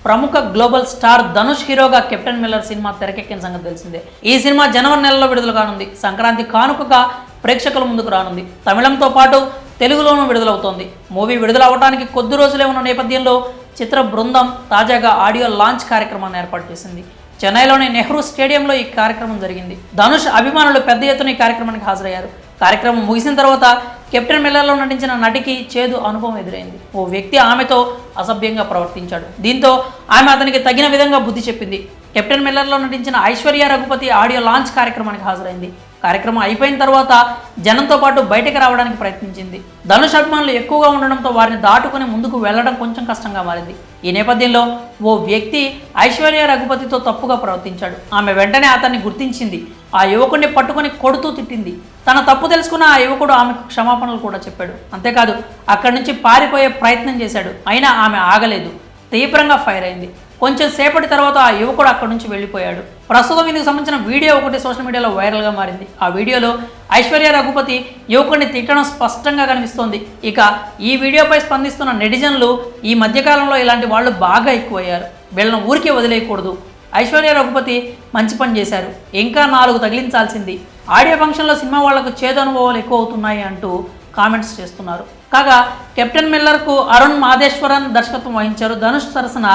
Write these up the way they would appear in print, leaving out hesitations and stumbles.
ప్రముఖ global star Dhanush హీరోగా captain Miller cinema తెరకెక్కిన సంగతి తెలిసిందే. ఈ సినిమా జనవరి నెలలో విడుదల కానుంది. సంక్రాంతి కానుకగా ప్రేక్షకుల ముందుకు రానుంది. తమిళంతో పాటు తెలుగులోనూ విడుదలవుతోంది. మూవీ విడుదల అవడానికి కొద్ది రోజులే ఉన్న నేపథ్యంలో చిత్ర బృందం తాజాగా ఆడియో లాంచ్ కార్యక్రమాన్ని ఏర్పాటు చేసింది. చెన్నైలోని నెహ్రూ స్టేడియంలో ఈ కార్యక్రమం జరిగింది. ధనుష్ అభిమానులు పెద్ద ఎత్తున ఈ కార్యక్రమానికి హాజరయ్యారు. కార్యక్రమం ముగిసిన తర్వాత కెప్టెన్ మిల్లర్లో నటించిన నటికి చేదు అనుభవం ఎదురైంది. ఓ వ్యక్తి ఆమెతో అసభ్యంగా ప్రవర్తించాడు. దీంతో ఆమె అతనికి తగిన విధంగా బుద్ధి చెప్పింది. కెప్టెన్ మిల్లర్లో నటించిన ఐశ్వర్య రఘుపతి ఆడియో లాంచ్ కార్యక్రమానికి హాజరైంది. కార్యక్రమం అయిపోయిన తర్వాత జనంతో పాటు బయటకు రావడానికి ప్రయత్నించింది. ధనుష్ అభిమానులు ఎక్కువగా ఉండడంతో వారిని దాటుకుని ముందుకు వెళ్లడం కొంచెం కష్టంగా మారింది. ఈ నేపథ్యంలో ఓ వ్యక్తి ఐశ్వర్య రఘుపతితో తప్పుగా ప్రవర్తించాడు. ఆమె వెంటనే అతన్ని గుర్తించింది. ఆ యువకుడిని పట్టుకొని కొడుతూ తిట్టింది. తన తప్పు తెలుసుకున్న ఆ యువకుడు ఆమెకు క్షమాపణలు కూడా చెప్పాడు. అంతేకాదు అక్కడి నుంచి పారిపోయే ప్రయత్నం చేశాడు. అయినా ఆమె ఆగలేదు. తీవ్రంగా ఫైర్ అయింది. కొంచెం సేపటి తర్వాత ఆ యువకుడు అక్కడి నుంచి వెళ్ళిపోయాడు. ప్రస్తుతం ఇందుకు సంబంధించిన వీడియో ఒకటి సోషల్ మీడియాలో వైరల్గా మారింది. ఆ వీడియోలో ఐశ్వర్య రఘుపతి యువకుడిని తిట్టడం స్పష్టంగా కనిపిస్తోంది. ఇక ఈ వీడియోపై స్పందిస్తున్న నెటిజన్లు ఈ మధ్యకాలంలో ఇలాంటి వాళ్ళు బాగా ఎక్కువయ్యారు. వీళ్ళను ఊరికే వదిలేయకూడదు. ఐశ్వర్య రఘుపతి మంచి పని చేశారు, ఇంకా 4 తగిలించాల్సింది. ఆడియో ఫంక్షన్లో సినిమా వాళ్లకు చేదు అనుభవాలు ఎక్కువ అవుతున్నాయి అంటూ కామెంట్స్ చేస్తున్నారు. కాగా కెప్టెన్ మిల్లర్కు అరుణ్ మాధేశ్వరన్ దర్శకత్వం వహించారు. ధనుష్ సరసన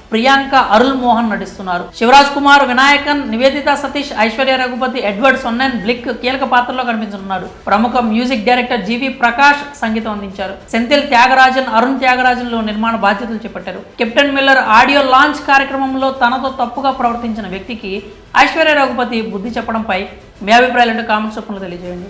ప్రియాంక అరుల్ మోహన్ నటిస్తున్నారు. శివరాజ్ కుమార్, వినాయకన్, నివేదిత సతీష్, ఐశ్వర్య రఘుపతి, ఎడ్వర్డ్ సొన్నెన్, బ్లిక్ కీలక పాత్రలో కనిపించనున్నారు. ప్రముఖ మ్యూజిక్ డైరెక్టర్ జీవి ప్రకాష్ సంగీతం అందించారు. సెంథిల్ త్యాగరాజన్, అరుణ్ త్యాగరాజన్లు నిర్మాణ బాధ్యతలు చేపట్టారు. కెప్టెన్ మిల్లర్ ఆడియో లాంచ్ కార్యక్రమంలో తనతో తప్పుగా ప్రవర్తించిన వ్యక్తికి ఐశ్వర్య రఘుపతి బుద్ధి చెప్పడంపై మీ అభిప్రాయాలు కామెంట్స్ రూపంలో తెలియజేయండి.